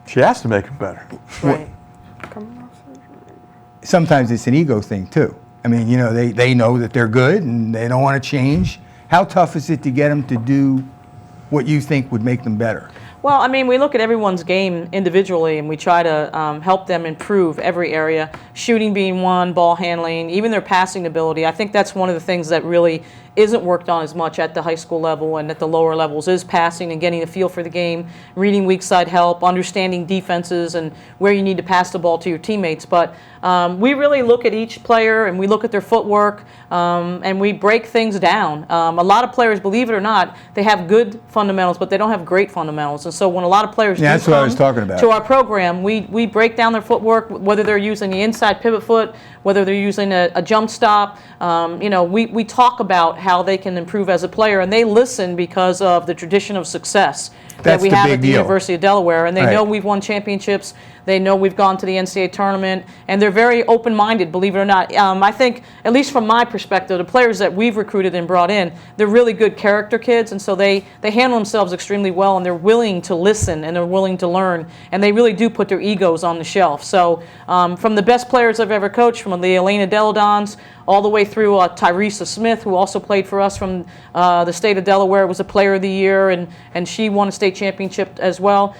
She has to make them better. Right. Sometimes it's an ego thing too. I mean, they know that they're good and they don't want to change. How tough is it to get them to do what you think would make them better? Well, I mean, we look at everyone's game individually, and we try to help them improve every area, shooting being one, ball handling, even their passing ability. I think that's one of the things that really isn't worked on as much at the high school level and at the lower levels, is passing and getting a feel for the game, reading weak side help, understanding defenses and where you need to pass the ball to your teammates. But we really look at each player and we look at their footwork and we break things down. A lot of players, believe it or not, they have good fundamentals, but they don't have great fundamentals. And so when a lot of players do that's come what I was talking about. to our program, we break down their footwork, whether they're using the inside pivot foot, whether they're using a jump stop. We talk about how they can improve as a player, and they listen because of the tradition of success. that we the have big at the deal. University of Delaware, and they know we've won championships. They know we've gone to the NCAA tournament, and they're very open-minded, believe it or not. I think, at least from my perspective, the players that we've recruited and brought in, they're really good character kids, and so they handle themselves extremely well, and they're willing to listen, and they're willing to learn, and they really do put their egos on the shelf. So from the best players I've ever coached, from the Elena Deladons, all the way through Tyresa Smith, who also played for us from the state of Delaware, was a player of the year, and she won a state championship as well.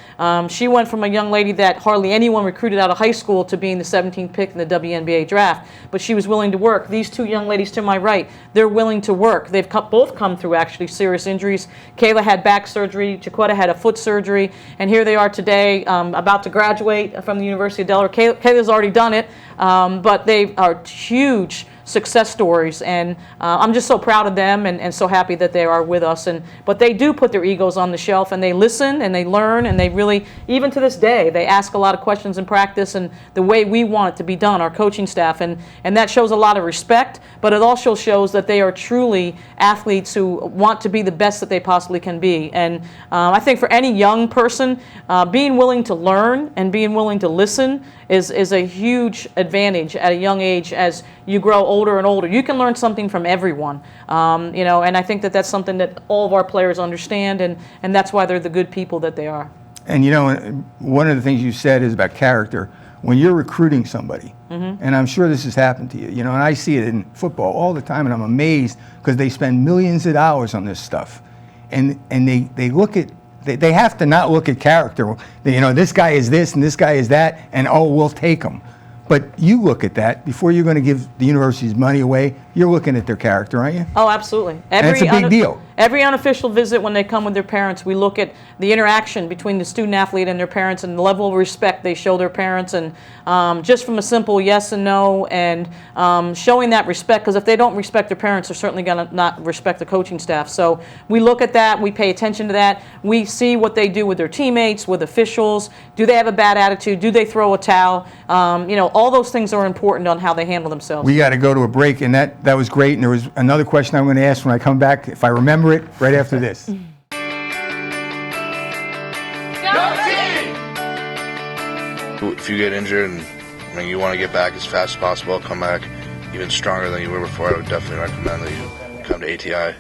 She went from a young lady that hardly anyone recruited out of high school to being the 17th pick in the WNBA draft, but she was willing to work. These two young ladies to my right, they're willing to work. They've both come through actually serious injuries. Kayla had back surgery, Jaquetta had a foot surgery, and here they are today, about to graduate from the University of Delaware. Kayla's already done it, but they are huge success stories, and I'm just so proud of them and so happy that they are with us. But they do put their egos on the shelf, and they listen and they learn, and they really, even to this day, they ask a lot of questions in practice and the way we want it to be done, our coaching staff, and that shows a lot of respect, but it also shows that they are truly athletes who want to be the best that they possibly can be. And I think for any young person, being willing to learn and being willing to listen is a huge advantage at a young age as you grow older and older. You can learn something from everyone, and I think that that's something that all of our players understand, and that's why they're the good people that they are. And one of the things you said is about character. When you're recruiting somebody, and I'm sure this has happened to you, and I see it in football all the time, and I'm amazed because they spend millions of dollars on this stuff, and they look at. They have to not look at character. This guy is this and this guy is that, and we'll take them. But you look at that before you're going to give the university's money away. You're looking at their character, aren't you? Oh, absolutely. And it's a big deal. Every unofficial visit when they come with their parents, we look at the interaction between the student athlete and their parents and the level of respect they show their parents, and just from a simple yes and no, and showing that respect, because if they don't respect their parents, they're certainly going to not respect the coaching staff. So we look at that, we pay attention to that, we see what they do with their teammates, with officials. Do they have a bad attitude? Do they throw a towel? All those things are important on how they handle themselves. We got to go to a break, and that was great. And there was another question I'm going to ask when I come back, if I remember it, right after this. If you get injured and you want to get back as fast as possible, come back even stronger than you were before, I would definitely recommend that you come to ATI.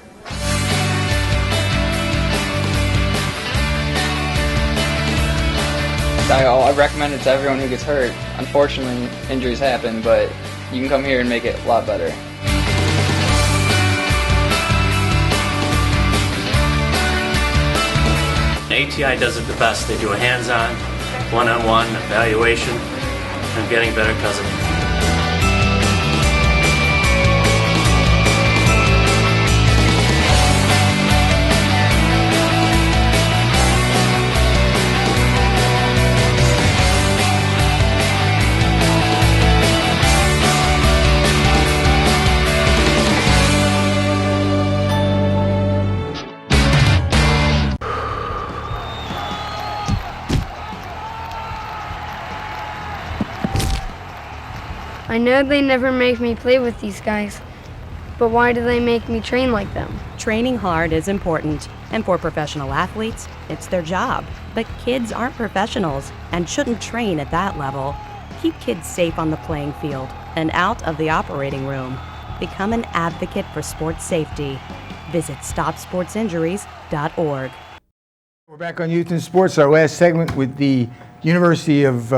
I recommend it to everyone who gets hurt. Unfortunately, injuries happen, but you can come here and make it a lot better. ATI does it the best. They do a hands-on, one-on-one evaluation. I'm getting better because of it. I know they never make me play with these guys, but why do they make me train like them? Training hard is important, and for professional athletes, it's their job. But kids aren't professionals and shouldn't train at that level. Keep kids safe on the playing field and out of the operating room. Become an advocate for sports safety. Visit StopSportsInjuries.org. We're back on Youth in Sports, our last segment with the University of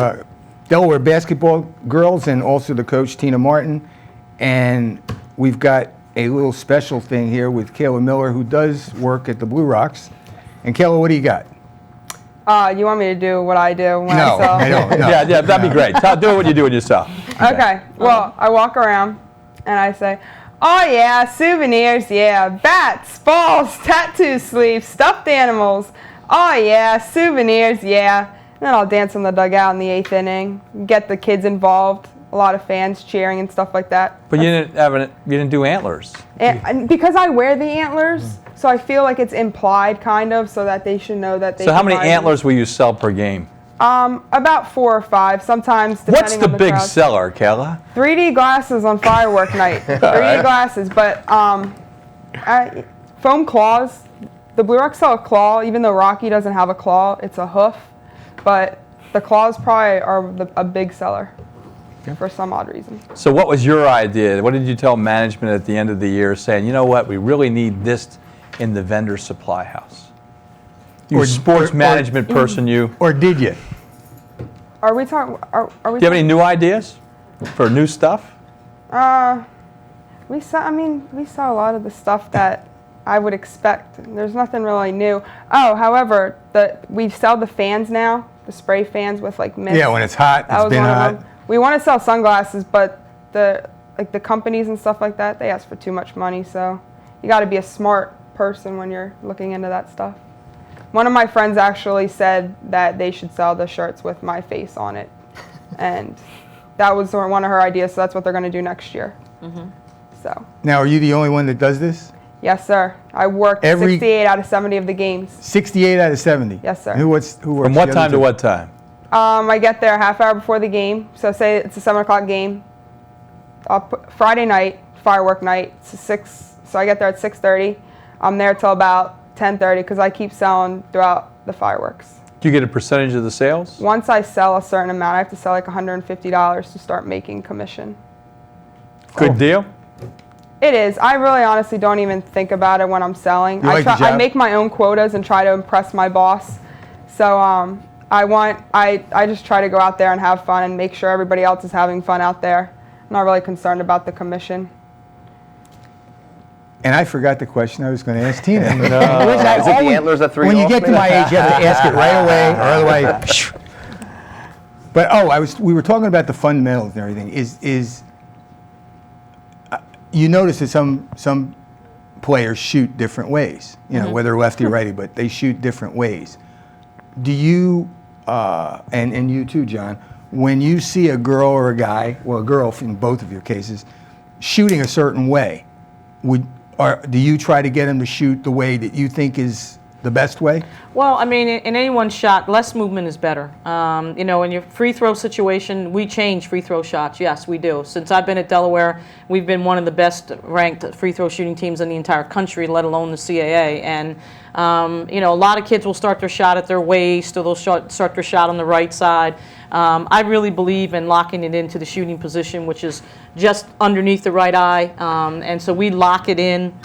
Delaware basketball girls and also the coach, Tina Martin. And we've got a little special thing here with Kayla Miller, who does work at the Blue Rocks. And Kayla, what do you got? You want me to do what I do when No, I sell? I don't. No. Yeah, that'd be great. Do what you do with yourself. Okay. Well, I walk around and I say, oh yeah, souvenirs, yeah, bats, balls, tattoo sleeves, stuffed animals. Oh yeah, souvenirs, yeah. And then I'll dance in the dugout in the 8th inning, get the kids involved, a lot of fans cheering and stuff like that. But you didn't do antlers. And because I wear the antlers, so I feel like it's implied kind of, so that they should know that they. So how many buy antlers will you sell per game? About 4 or 5, sometimes depending What's the on the big crowd. seller, Kayla? 3D glasses on firework night. 3D glasses, but foam claws, the Blue Rocks sell a claw, even though Rocky doesn't have a claw, it's a hoof. But the claws probably are a big seller for some odd reason. So what was your idea? What did you tell management at the end of the year saying, you know what, we really need this in the vendor supply house? You sports management person, you. Or did you? Are we talking? Are we? Do you have any new ideas for new stuff? We saw a lot of the stuff that I would expect. There's nothing really new. Oh, however, we sell the fans now, the spray fans with like mist. Yeah, when it's hot, it's been hot. We want to sell sunglasses, but the companies and stuff like that, they ask for too much money. So you got to be a smart person when you're looking into that stuff. One of my friends actually said that they should sell the shirts with my face on it, and that was one of her ideas. So that's what they're going to do next year. So. Now, are you the only one that does this? Yes, sir. I worked 68 out of 70 of the games. 68 out of 70? Yes, sir. Who works From what time to what time? I get there a half hour before the game. So say it's a 7 o'clock game. Friday night, firework night, it's 6. So I get there at 6:30. I'm there till about 10:30 because I keep selling throughout the fireworks. Do you get a percentage of the sales? Once I sell a certain amount, I have to sell like $150 to start making commission. Good deal? It is. I really honestly don't even think about it when I'm selling. I make my own quotas and try to impress my boss. So I just try to go out there and have fun and make sure everybody else is having fun out there. I'm not really concerned about the commission. And I forgot the question I was going to ask Tina. Is it the antlers at 3 When you get to my age, you have to ask it right away, or otherwise. But we were talking about the fundamentals and everything. You notice that some players shoot different ways. You know, whether lefty or righty, but they shoot different ways. Do you, and you too, John, when you see a girl or a guy, well, a girl in both of your cases, shooting a certain way, do you try to get them to shoot the way that you think is the best way? Well, I mean, in anyone's shot, less movement is better. You know, in your free throw situation, we change free throw shots. Yes, we do. Since I've been at Delaware, we've been one of the best ranked free throw shooting teams in the entire country, let alone the CAA. And, you know, a lot of kids will start their shot at their waist, or they'll start their shot on the right side. I really believe in locking it into the shooting position, which is just underneath the right eye. And so we lock it in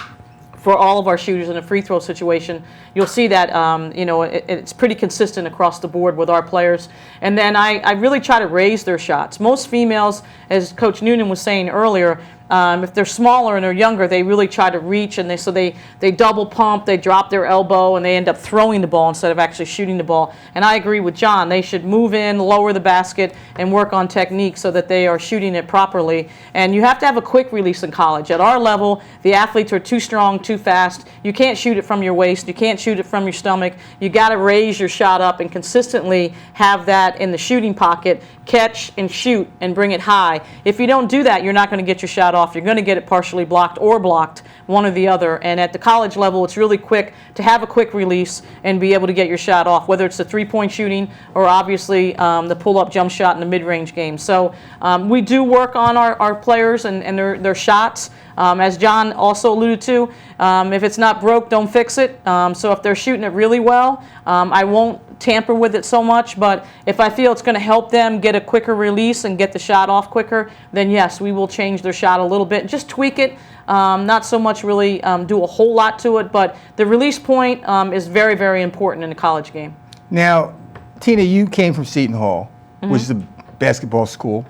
for all of our shooters in a free throw situation. You'll see that, you know, it's pretty consistent across the board with our players. And then I really try to raise their shots. Most females, as Coach Noonan was saying earlier, if they're smaller and they're younger, they really try to reach, and they double pump, they drop their elbow, and they end up throwing the ball instead of actually shooting the ball. And I agree with John. They should move in, lower the basket, and work on technique so that they are shooting it properly. And you have to have a quick release in college. At our level, the athletes are too strong, too fast. You can't shoot it from your waist. You can't shoot it from your stomach. You got to raise your shot up and consistently have that in the shooting pocket, catch and shoot and bring it high. If you don't do that, you're not going to get your shot off. You're going to get it partially blocked or blocked, one or the other. And at the college level, it's really quick to have a quick release and be able to get your shot off, whether it's the three-point shooting or obviously the pull-up jump shot in the mid-range game. So we do work on our players and their shots. As John also alluded to, if it's not broke, don't fix it. So if they're shooting it really well, I won't tamper with it so much, but if I feel it's going to help them get a quicker release and get the shot off quicker, then yes, we will change their shot a little bit, just tweak it, not so much really do a whole lot to it, but the release point is very, very important in a college game. Now, Tina, you came from Seton Hall, which is a basketball school,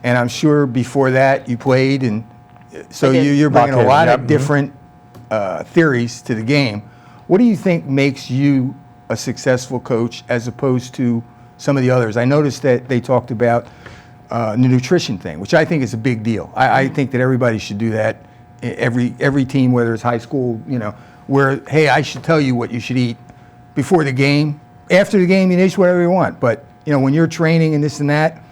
and I'm sure before that you played, and so you're bringing a lot of different theories to the game. What do you think makes you a successful coach as opposed to some of the others? I noticed that they talked about the nutrition thing, which I think is a big deal. I think that everybody should do that. Every team, whether it's high school, you know, where, hey, I should tell you what you should eat before the game. After the game, you can eat whatever you want. But, you know, when you're training and this and that,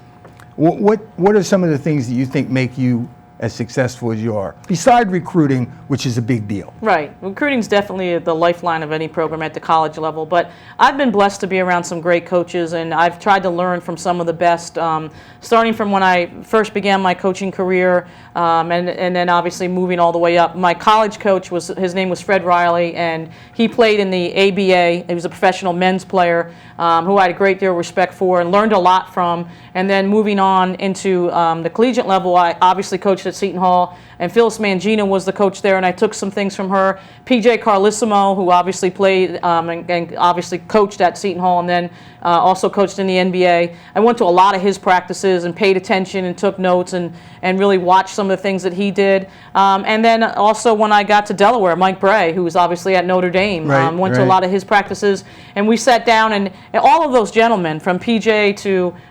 what are some of the things that you think make you as successful as you are, beside recruiting, which is a big deal. Right. Recruiting is definitely the lifeline of any program at the college level. But I've been blessed to be around some great coaches, and I've tried to learn from some of the best, starting from when I first began my coaching career, and then obviously moving all the way up. My college coach, his name was Fred Riley, and he played in the ABA. He was a professional men's player who I had a great deal of respect for and learned a lot from. And then moving on into the collegiate level, I obviously coached at Seton Hall, and Phyllis Mangina was the coach there, and I took some things from her. PJ Carlissimo, who obviously played and obviously coached at Seton Hall, and then also coached in the NBA. I went to a lot of his practices and paid attention and took notes and really watched some of the things that he did. And then also when I got to Delaware, Mike Bray, who was obviously at Notre Dame, went to a lot of his practices, and we sat down, and all of those gentlemen, from PJ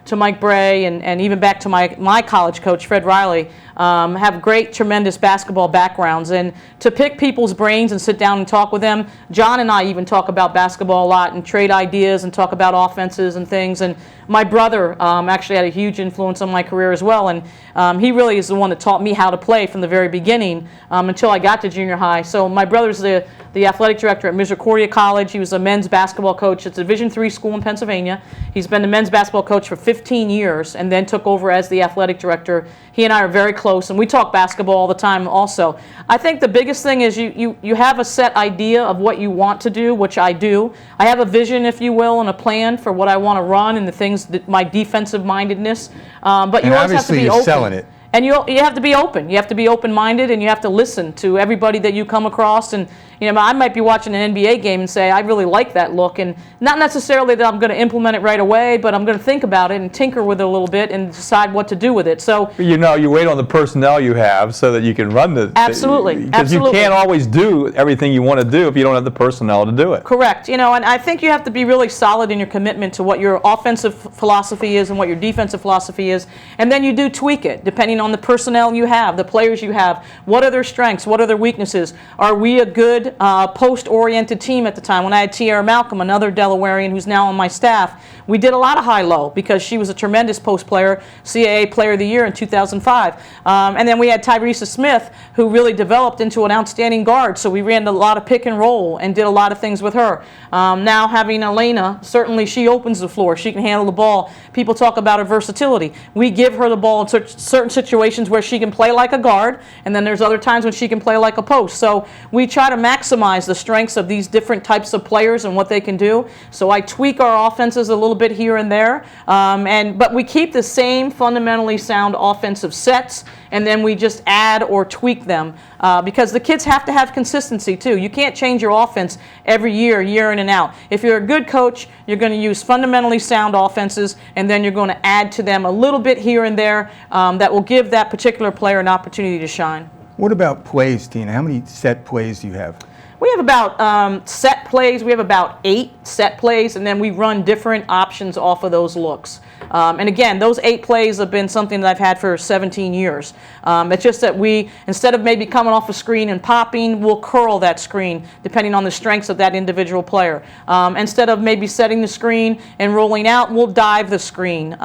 to Mike Bray and even back to my college coach, Fred Riley, have great, tremendous basketball backgrounds. And to pick people's brains and sit down and talk with them, John and I even talk about basketball a lot and trade ideas and talk about offenses and things. And my brother actually had a huge influence on my career as well. And he really is the one that taught me how to play from the very beginning until I got to junior high. So my brother's the athletic director at Misericordia College. He was a men's basketball coach. It's a Division III school in Pennsylvania. He's been the men's basketball coach for 15 years and then took over as the athletic director. He and I are very close, and we talk basketball all the time also. I think the biggest thing is you have a set idea of what you want to do, which I do. I have a vision, if you will, and a plan for what I want to run and the things, that my defensive mindedness. But you always have to be open. Selling it. And you have to be open. You have to be open-minded, and you have to listen to everybody that you come across. And I might be watching an NBA game and say, I really like that look, and not necessarily that I'm going to implement it right away, but I'm going to think about it and tinker with it a little bit and decide what to do with it. So you wait on the personnel you have so that you can run the absolutely, because you can't always do everything you want to do if you don't have the personnel to do it. Correct. And I think you have to be really solid in your commitment to what your offensive philosophy is and what your defensive philosophy is, and then you do tweak it depending on the personnel you have, the players you have. What are their strengths? What are their weaknesses? Are we a good post-oriented team at the time? When I had Tiara Malcolm, another Delawarean who's now on my staff, we did a lot of high-low because she was a tremendous post player, CAA Player of the Year in 2005. And then we had Tyrese Smith, who really developed into an outstanding guard. So we ran a lot of pick and roll and did a lot of things with her. Now having Elena, certainly she opens the floor. She can handle the ball. People talk about her versatility. We give her the ball in certain situations where she can play like a guard, and then there's other times when she can play like a post. So we try to maximize the strengths of these different types of players and what they can do. So I tweak our offenses a little bit here and there, but we keep the same fundamentally sound offensive sets, and then we just add or tweak them because the kids have to have consistency too. You can't change your offense every year in and out. If you're a good coach, you're going to use fundamentally sound offenses, and then you're going to add to them a little bit here and there that will give that particular player an opportunity to shine. What about plays, Tina? How many set plays do you have? We have about set plays. We have about 8 set plays, and then we run different options off of those looks. And again, those 8 plays have been something that I've had for 17 years. It's just that we, instead of maybe coming off a screen and popping, we'll curl that screen depending on the strengths of that individual player. Instead of maybe setting the screen and rolling out, we'll dive the screen.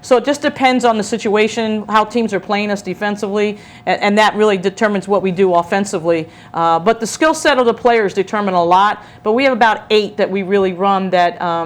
So it just depends on the situation, how teams are playing us defensively, and that really determines what we do offensively. But the skill set of the players determine a lot. But we have about 8 that we really run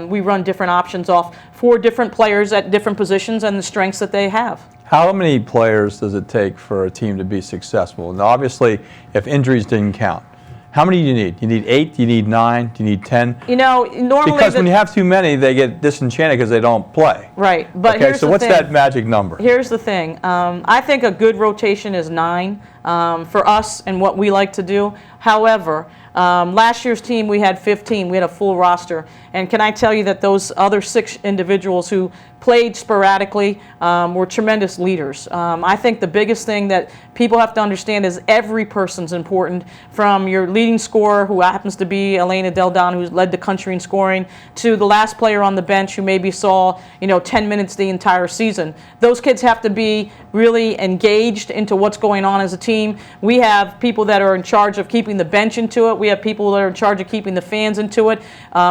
we run different options off for different players at different positions and the strengths that they have. How many players does it take for a team to be successful? Now, obviously, if injuries didn't count, how many do you need? You need 8? Do you need 9? Do you need 10? Normally because when you have too many, they get disenchanted because they don't play. Right, but okay, so what's that magic number? Here's the thing. I think a good rotation is 9 for us and what we like to do. However, last year's team, we had 15. We had a full roster. And can I tell you that those other 6 individuals who played sporadically were tremendous leaders. I think the biggest thing that people have to understand is every person's important, from your leading scorer, who happens to be Elena Del Don, who's led the country in scoring, to the last player on the bench who maybe saw 10 minutes the entire season. Those kids have to be really engaged into what's going on as a team. We have people that are in charge of keeping the bench into it. We have people that are in charge of keeping the fans into it.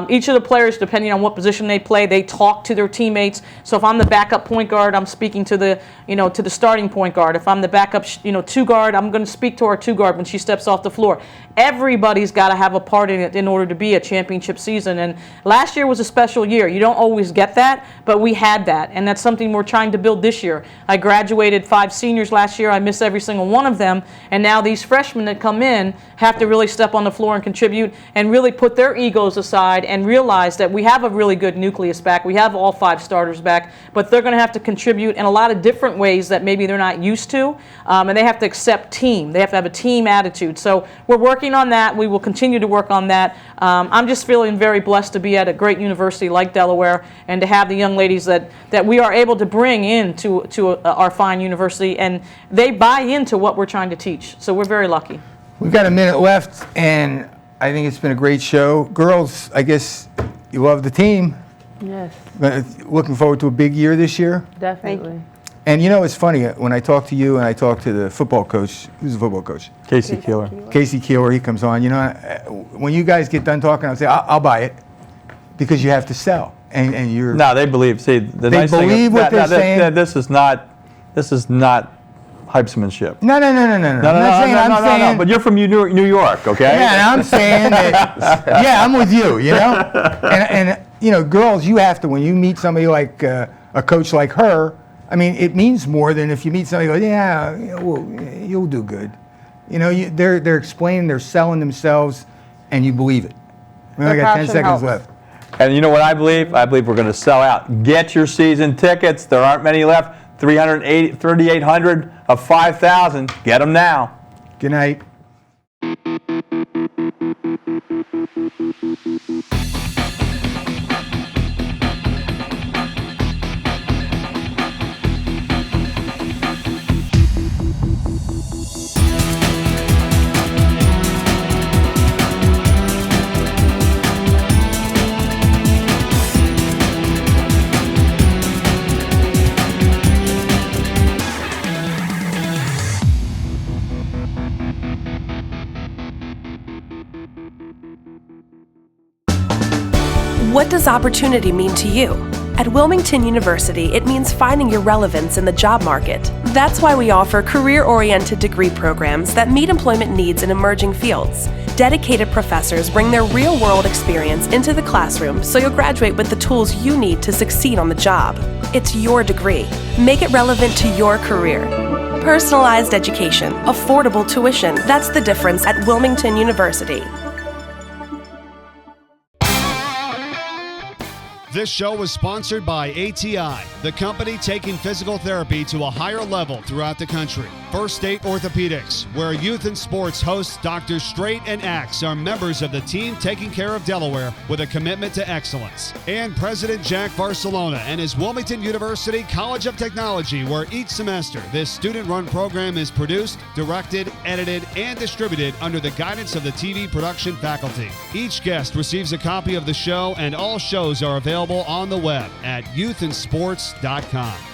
Each of the players, depending on what position they play, they talk to their teammates. So if I'm the backup point guard, I'm speaking to the, to the starting point guard. If I'm the backup, two guard, I'm going to speak to our two guard when she steps off the floor. Everybody's got to have a part in it in order to be a championship season. And last year was a special year. You don't always get that, but we had that. And that's something we're trying to build this year. I graduated 5 seniors last year. I miss every single one of them. And now these freshmen that come in have to really step on the floor and contribute and really put their egos aside and realize that we have a really good nucleus back. We have all 5 starters back, but they're going to have to contribute in a lot of different ways that maybe they're not used to. And they have to accept team. They have to have a team attitude. So we're working on that. We will continue to work on that. I'm just feeling very blessed to be at a great university like Delaware and to have the young ladies that we are able to bring into our fine university, and they buy into what we're trying to teach. So we're very lucky. We've got a minute left, and I think it's been a great show. Girls, I guess you love the team. Yes. Looking forward to a big year this year. Definitely. And it's funny, when I talk to you and I talk to the football coach, who's the football coach? Casey Keeler. Casey Keeler, he comes on. When you guys get done talking, I'll say, I'll buy it, because you have to sell. And you're... No, they believe. See, they believe what they're saying. This is not hypesmanship. No. No. But you're from New York, okay? Yeah, and I'm saying that. Yeah, I'm with you. And girls, you have to, when you meet somebody like a coach like her. I mean, it means more than if you meet somebody who goes, you'll do good. They're explaining, they're selling themselves, and you believe it. I got 10 seconds left. And you know what I believe? I believe we're going to sell out. Get your season tickets. There aren't many left. 3,800 of 5,000. Get them now. Good night. What does opportunity mean to you? At Wilmington University, it means finding your relevance in the job market. That's why we offer career-oriented degree programs that meet employment needs in emerging fields. Dedicated professors bring their real-world experience into the classroom so you'll graduate with the tools you need to succeed on the job. It's your degree. Make it relevant to your career. Personalized education, affordable tuition. That's the difference at Wilmington University. This show was sponsored by ATI, the company taking physical therapy to a higher level throughout the country. First State Orthopedics, where Youth in Sports hosts Drs. Straight and Axe are members of the team taking care of Delaware with a commitment to excellence. And President Jack Barcelona and his Wilmington University College of Technology, where each semester this student-run program is produced, directed, edited, and distributed under the guidance of the TV production faculty. Each guest receives a copy of the show, and all shows are available on the web at youthinsports.com.